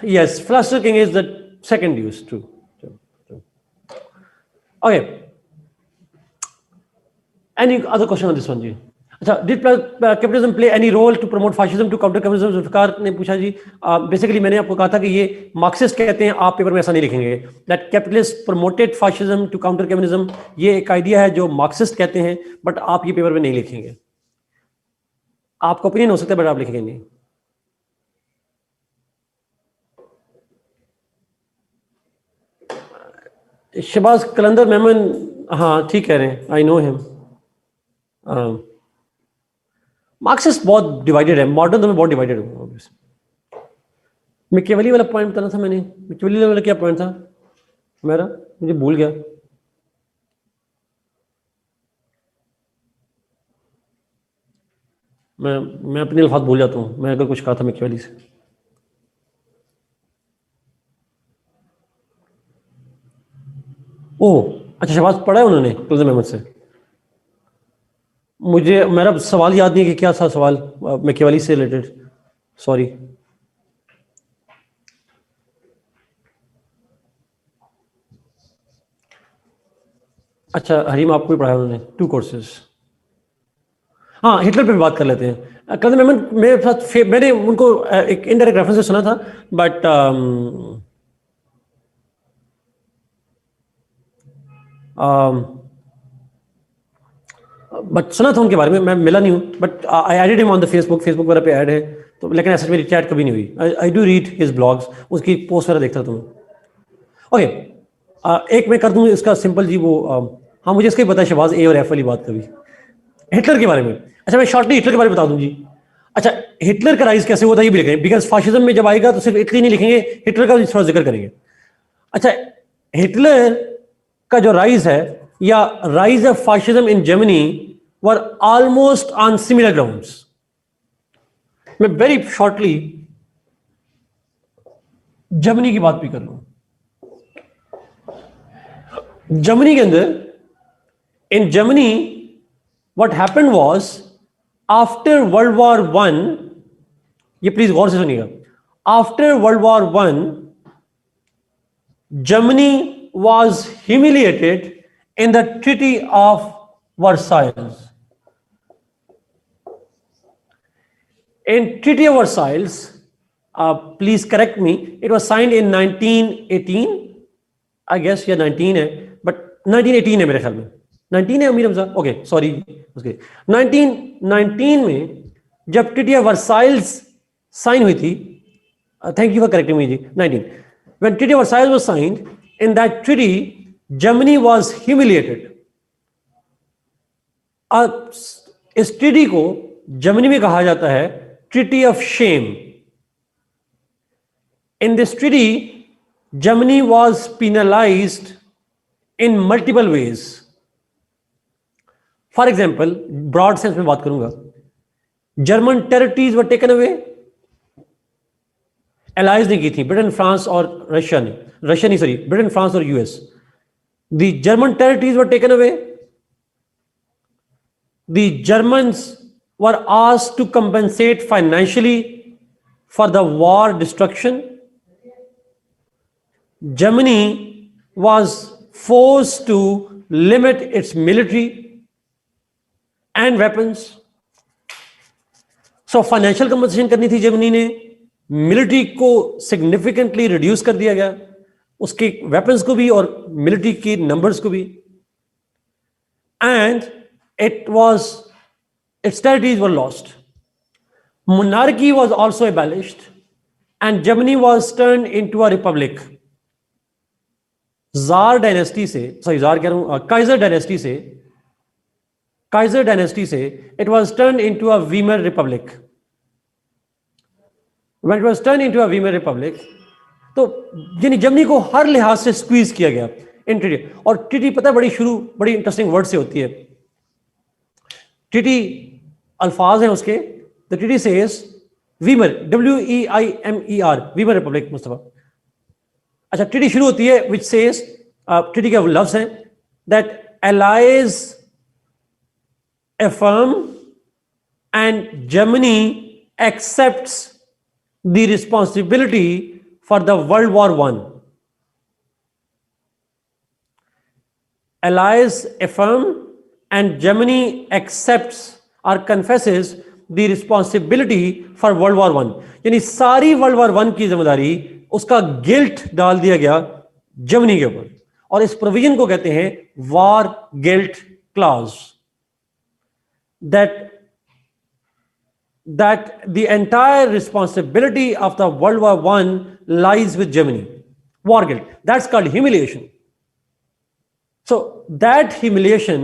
Yes, philosopher king is the second use, true. Okay, any other question on this one जी? अच्छा, did capitalism play any role to promote fascism to counter communism? Zulfikar ने पूछा जी। बेसिकली मैंने आपको कहा था कि ये मार्क्सिस्ट कहते हैं, आप पेपर में ऐसा नहीं लिखेंगे that capitalist promoted fascism to counter communism। ये एक आइडिया है जो मार्क्सिस्ट कहते हैं, बट आप ये पेपर में नहीं लिखेंगे। आपका ओपिनियन हो सकता है, बट आप लिखेंगे नहीं। शबाज कलंदर मेमन, हाँ ठीक कह रहे हैं, आई नो हिम। मार्क्सिस्ट बहुत डिवाइडेड है, मॉडर्न तो मैं बहुत डिवाइडेड हूँ। मैकियावेली वाला पॉइंट बताना था मैंने, मैकियावेली वाला क्या पॉइंट था मेरा, मुझे भूल गया। मैं अपने अल्फाज भूल जाता हूँ, मैं अगर कुछ कहा था मैकियावेली से। ओह अच्छा, शहबाज पढ़ा है उन्होंने क्लोज मेमोरी से? मुझे मेरा सवाल याद नहीं कि क्या था सवाल मैकियावेली से रिलेटेड, सॉरी। अच्छा हरीम, आपको भी पढ़ाया उन्होंने, 2 कोर्सेज। हाँ, हिटलर पे भी बात कर लेते हैं। क्लोज मेमोरी मेरे साथ मैंने उनको एक इनडायरेक्ट रेफरेंस से सुना था, बट सुना था उनके बारे में, मैं मिला नहीं हूँ, but I added him on the Facebook वगैरह पे ऐड है तो, लेकिन ऐसा मेरी चैट कभी नहीं हुई। I do read his blogs, उसकी पोस्ट वगैरह देखता था मैं। ओके, एक मैं कर दूँ इसका सिंपल जी वो, हाँ मुझे इसका ही पता है शहबाज, ए और एफ वाली बात कभी हिटलर के बारे में। अच्छा मैं शॉर्टली हिटलर के बारे में बता दूं जी। अच्छा, हिटलर का राइज कैसे हुआ था ये भी लिखेंगे, बिकॉज फाशिज्म में जब आएगा तो सिर्फ इटली नहीं लिखेंगे, हिटलर का भी थोड़ा जिक्र करेंगे। अच्छा, हिटलर का जो राइज है या rise of fascism in Germany were almost on similar grounds. मैं वेरी शॉर्टली जर्मनी की बात भी कर लूं। जर्मनी के अंदर, in Germany what happened was after world war one, ये प्लीज गौर से सुनिएगा, after world war one Germany was humiliated in the Treaty of Versailles. In Treaty of Versailles, please correct me, it was signed in 1918, I guess, या 19 है, but 1918 है मेरे ख्याल में, 19 है अमीर हमजा, ओके सॉरी, उसके 1919 में जब ट्रीटी ऑफ वर्साइल्स साइन हुई थी, thank you for correcting me जी, 19, when Treaty of Versailles was signed, in that treaty Germany was humiliated. इस ट्रीटी को जर्मनी में कहा जाता है treaty of shame. In this treaty Germany was penalized in multiple ways. For example, broad sense में बात करूंगा, German territories were taken away, allies ने की थी ब्रिटेन फ्रांस और रशिया ने, रशिया नहीं सॉरी, ब्रिटेन फ्रांस और US. The German territories were taken away, the Germans were asked to compensate financially for the war destruction, Germany was forced to limit its military and weapons. So financial compensation करनी थी Germany ने, military को significantly reduce कर दिया गया, उसके weapons को भी और मिलिट्री की नंबर्स को भी, and it's territories were lost, monarchy was also abolished and Germany was turned into a republic. Jar dynasty से, सॉरी जार कह रहा हूं, काइजर डायनेस्टी से it was turn into a Weimar Republic. When it was turn into a Weimar Republic, तो यानी Germany को हर लिहाज से स्क्वीज किया गया इन ट्रीटी। और ट्रीटी पता है बड़ी इंटरेस्टिंग वर्ड से होती है। ट्रीटी अल्फाज हैं उसके, the treaty says Weimar, WEIMER, Weimar Republic Mustafa. अच्छा, ट्रीटी शुरू होती है विच सेज, ट्रीटी के लफ्ज हैं, that allies affirm and Germany accepts the responsibility for the World War I. Allies affirm and Germany accepts or confesses the responsibility for World War I. यानी सारी World War I की जिम्मेदारी, उसका guilt डाल दिया गया जर्मनी के ऊपर, और इस प्रोविजन को कहते हैं war guilt clause, that the entire responsibility of the World War I lies with Germany. War guilt. That's called humiliation. So that humiliation,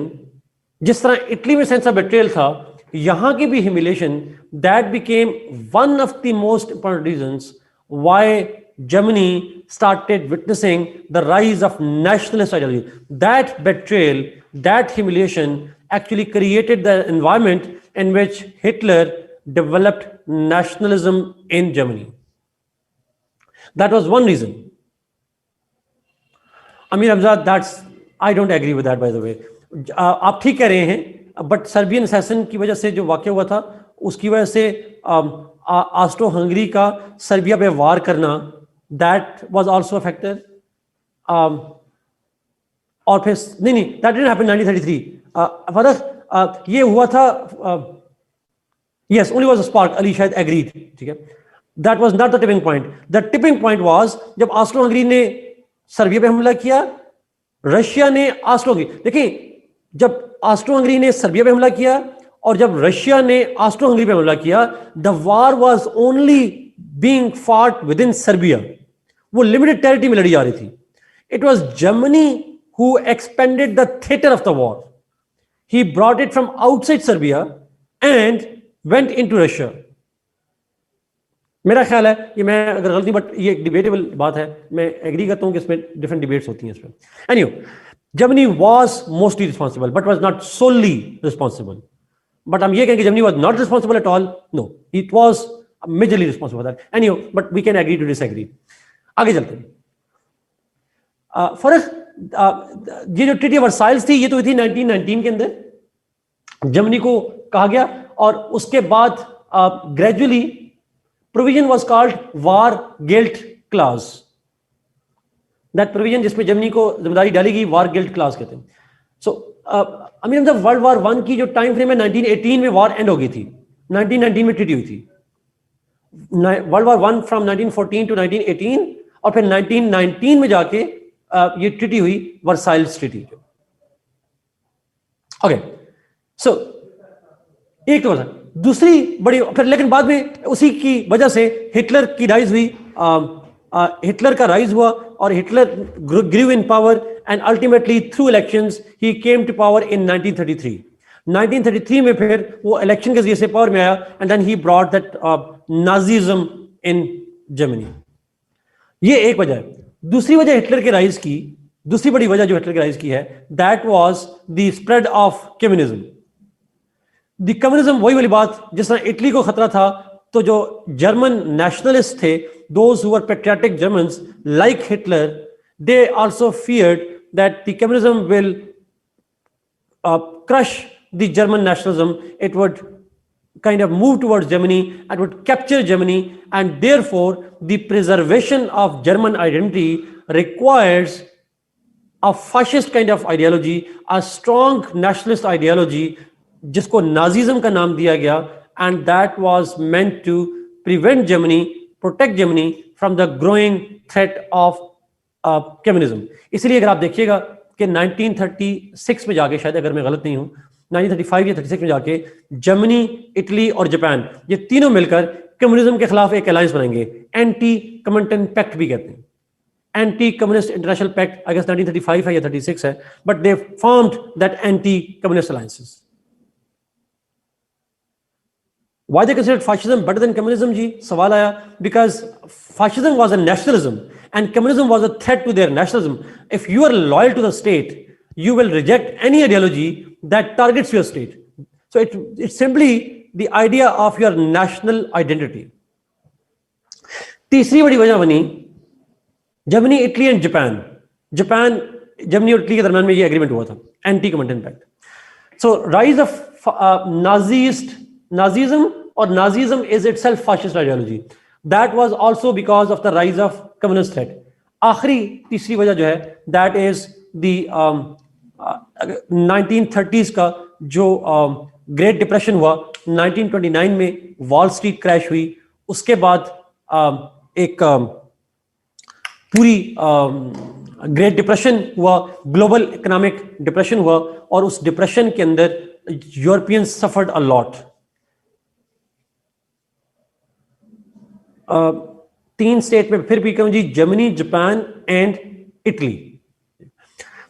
जिस तरह इटली में सेंस ऑफ बेट्रेयल था, यहां की भी humiliation that became one of the most important reasons why Germany started witnessing the rise of nationalist ideology. That betrayal, that humiliation actually created the environment in which Hitler developed nationalism in Germany. That was one reason. Amir Hamza, I don't agree with that, by the way. आप ठीक कह रहे हैं, but Serbian assassin की वजह से जो वाक़या हुआ था, उसकी वजह से ऑस्ट्रो हंगरी का सर्बिया पे वार करना, that was also a factor. और फिर नहीं, दैट डिडंट हैपन 1933. फर्स्ट ये हुआ था, yes, only was a spark. Ali शायद agreed, ठीक है. That was not the tipping point. The tipping point was जब ऑस्ट्रो हंगरी ने सर्बिया पे हमला किया, रशिया ने ऑस्ट्रो हंगरी, देखिए, जब ऑस्ट्रो हंगरी ने सर्बिया पे हमला किया और जब रशिया ने ऑस्ट्रो हंगरी पे हमला किया, the war was only being fought with in Serbia. वो लिमिटेड टेरिटरी में लड़ी जा रही थी. It was Germany who expanded the theatre of the war. He brought it from outside Serbia and went into Russia. मेरा ख्याल है कि मैं अगर गलती, बट ये एक डिबेटेबल बात है, मैं एग्री करता हूं कि इसमें डिफरेंट डिबेट्स होती हैं इसमें. Anyway, Germany was mostly responsible but was not solely responsible. But हम ये कहें कि Germany was not responsible at all, no, it was majorly responsible for that. Anyway, but we can agree to disagree. आगे चलते हैं. फर्क, ये जो ट्रीटी ऑफ वर्साइल्स थी, ये तो हुई थी 1919 के अंदर. जर्मनी को कहा गया और उसके बाद gradually provision was called war guilt clause. That provision जिसमें जर्मनी को जिम्मेदारी डाली गई, वार गिल्ट क्लॉज कहते हैं. सो आई मीन वर्ल्ड वॉर 1 की जो टाइम फ्रेम है, 1918 में वॉर एंड हो गई थी. 1919 में ट्रीटी हुई थी. वर्ल्ड वॉर 1 फ्रॉम 1914 टू 1918 और फिर 1919 में जाके ये ट्रीटी हुई, वर्साइल्स ट्रीटी. ओके, सो एक तो दूसरी बड़ी, फिर लेकिन बाद में उसी की वजह से हिटलर की राइज हुई. हिटलर का राइज हुआ और Hitler grew in power and ultimately through elections he came to power in 1933. 1933 में फिर वो इलेक्शन के जरिए से पावर में आया and then he brought that Nazism in Germany. ये एक वजह है. दूसरी वजह हिटलर के राइज की, दूसरी बड़ी वजह जो हिटलर के राइज की है, that was the spread of communism. The communism, वही वाली बात जिस तरह इटली को खतरा था, तो जो जर्मन नेशनलिस्ट थे, those who were patriotic Germans like Hitler, they also feared that the communism will crush the German nationalism. It would kind of move towards Germany and would capture Germany, and therefore the preservation of German identity requires a fascist kind of ideology, a strong nationalist ideology, जिसको नाजीज्म का नाम दिया गया, and that was meant to prevent Germany, protect Germany from the growing threat of communism. इसलिए अगर आप देखिएगा कि 1936 में जाके, शायद अगर मैं गलत नहीं हूं, 1935 या 36 में जाके जर्मनी, इटली और जापान, ये तीनों मिलकर कम्युनिज्म के खिलाफ एक अलायंस बनाएंगे. एंटी कम्युनिटन पैक्ट भी कहते हैं, anti communist international pact. I guess 1935 है या 36 है, but they formed that anti communist alliances. Why they considered fascism better than communism? जी सवाल आया. Because fascism was a nationalism and communism was a threat to their nationalism. If you are loyal to the state, you will reject any ideology that targets your state. So it's simply the idea of your national identity. तीसरी बड़ी वजह बनी Germany, Italy and Japan. Japan, Germany और Italy के दरमियान में ये agreement हुआ था, anti Comintern pact. So rise of Nazism or Nazism is itself fascist ideology. That was also because of the rise of communist threat. आखिरी तीसरी वजह जो है, that is the 1930s का जो ग्रेट डिप्रेशन हुआ, 1929 में वॉल स्ट्रीट क्रैश हुई, उसके बाद एक पूरी ग्रेट डिप्रेशन हुआ, ग्लोबल इकोनॉमिक डिप्रेशन हुआ, और उस डिप्रेशन के अंदर Europeans suffered a lot. 3 state में फिर भी कहूं जी, Germany, Japan and Italy.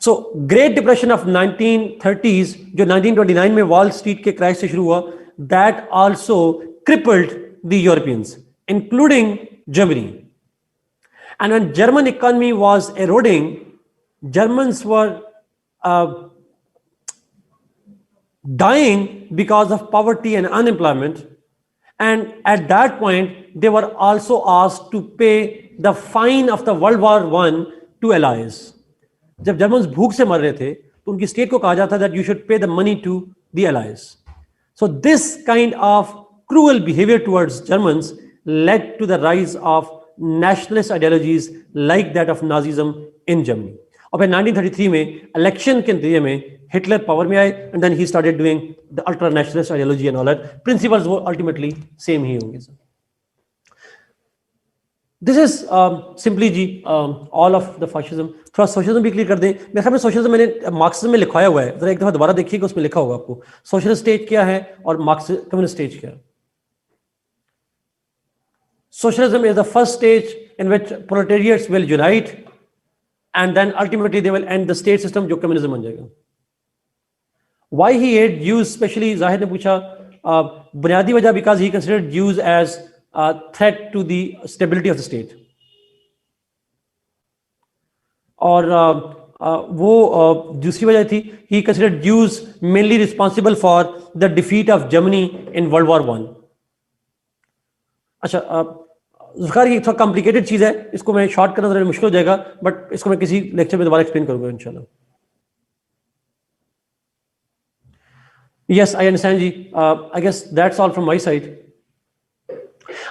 So great depression of 1930s जो 1929 में वॉल स्ट्रीट के क्रैश से शुरू हुआ, that also crippled the Europeans, including Germany. And when German economy was eroding, Germans were dying because of poverty and unemployment. And at that point, they were also asked to pay the fine of the World War I to allies. जब Germans भूख से मर रहे थे तो उनकी state को कहा जाता that you should pay the money to the allies. So this kind of cruel behavior towards Germans led to the rise of nationalist ideologies like that of Nazism in Germany. और फिर 1933 में election के नतीजे में Hitler power में आए and then he started doing the ultra nationalist ideology and all that. Principles वो ultimately same ही होंगे सर. दिस इज सिंपली जी ऑल ऑफ द फाशिज्म. थोड़ा सोशलिज्म भी क्लियर कर दें. मेरे ख्याल में सोशलिज्म मैंने मार्क्सिज्म में लिखवाया हुआ है, जरा एक दफा दोबारा देखिएगा, उसमें लिखा होगा आपको सोशलिस्ट स्टेट क्या है और मार्क्सिस्ट कम्युनिस्ट स्टेट क्या है. Socialism is the first stage in which proletariats will unite and then ultimately they will end the state system जो communism बन जाएगा. Why he hate Jews especially, Zahid ने पूछा, बुनियादी वजह because he considered Jews as a threat to the stability of the state. और वो दूसरी वजह थी he considered Jews mainly responsible for the defeat of Germany in World War I. अच्छा ज़ुल्फ़िकार ये थोड़ा कॉम्प्लिकेटेड चीज़ है, इसको मैं शॉर्ट करना ज़रा मुश्किल हो जाएगा, बट इसको मैं किसी लेक्चर में दोबारा एक्सप्लेन करूंगा इंशाल्लाह. यस आई अंडरस्टैंड जी. I guess that's all from my side.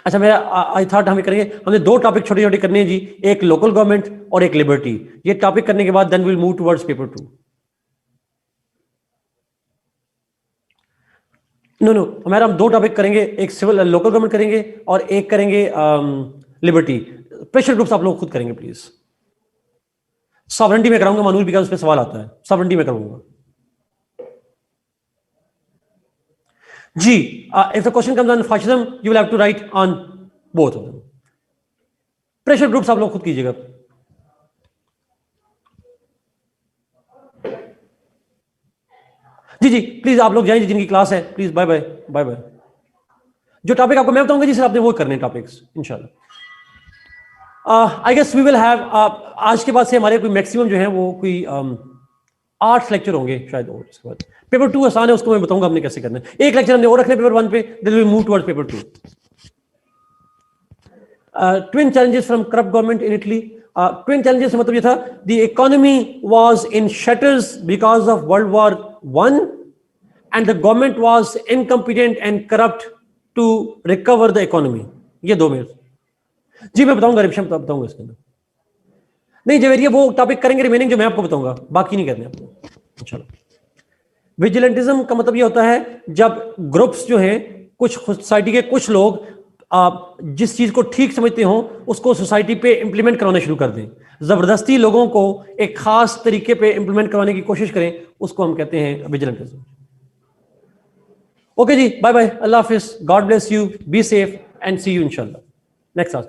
अच्छा मैं आई थॉट हमें करेंगे, हमने दो टॉपिक छोटे छोटे करने हैं जी, एक लोकल गवर्नमेंट और एक लिबर्टी. ये टॉपिक करने के बाद then will move towards paper 2. No हमारा हम दो टॉपिक करेंगे, एक सिविल लोकल गवर्नमेंट करेंगे और एक करेंगे लिबर्टी. प्रेशर ग्रुप्स आप लोग खुद करेंगे प्लीज. सॉवरेंटी में कराऊंगा मानूर बिकॉज उस पर सवाल आता है, सॉवरेंटी में करूंगा जी. If the question comes on fascism you will have to write on both of them. Pressure groups आप लोग खुद कीजिएगा. जी जी प्लीज आप लोग जाइए जिनकी क्लास है, please bye bye bye bye. जो टॉपिक आपको मैं बताऊंगा जी सर आपने वो करने टॉपिक्स इंशाल्लाह. I guess we will have आज के बाद से हमारे कोई मैक्सिमम जो है वो कोई 8 लेक्चर होंगे शायद. और इसके बाद पेपर 2 आसान है, उसको मैं बताऊंगा हमने कैसे करना है. एक लेक्चर हमने और रखने पेपर 1 पे, then we move towards paper 2. Twin challenges from corrupt government in Italy. Twin challenges से मतलब ये था the economy was in shatters because of world war I and the government was incompetent and corrupt to recover the economy. ये दो में जी मैं बताऊंगा, revision बताऊंगा इसके अंदर. नहीं जब ये वो टॉपिक करेंगे रिमेनिंग जो मैं आपको बताऊंगा, बाकी नहीं करने आपको. चलो विजिलेंटिज्म का मतलब ये होता है जब ग्रुप्स जो हैं, कुछ सोसाइटी के कुछ लोग जिस चीज को ठीक समझते हो उसको सोसाइटी पे इंप्लीमेंट करवाना शुरू कर दें, जबरदस्ती लोगों को एक खास तरीके पे इंप्लीमेंट करवाने की कोशिश करें, उसको हम कहते हैं विजिलेंटिज्म. ओके जी बाय बाय, अल्लाह हाफिज, God bless you, be safe and see you इंशाल्लाह नेक्स्ट क्लास.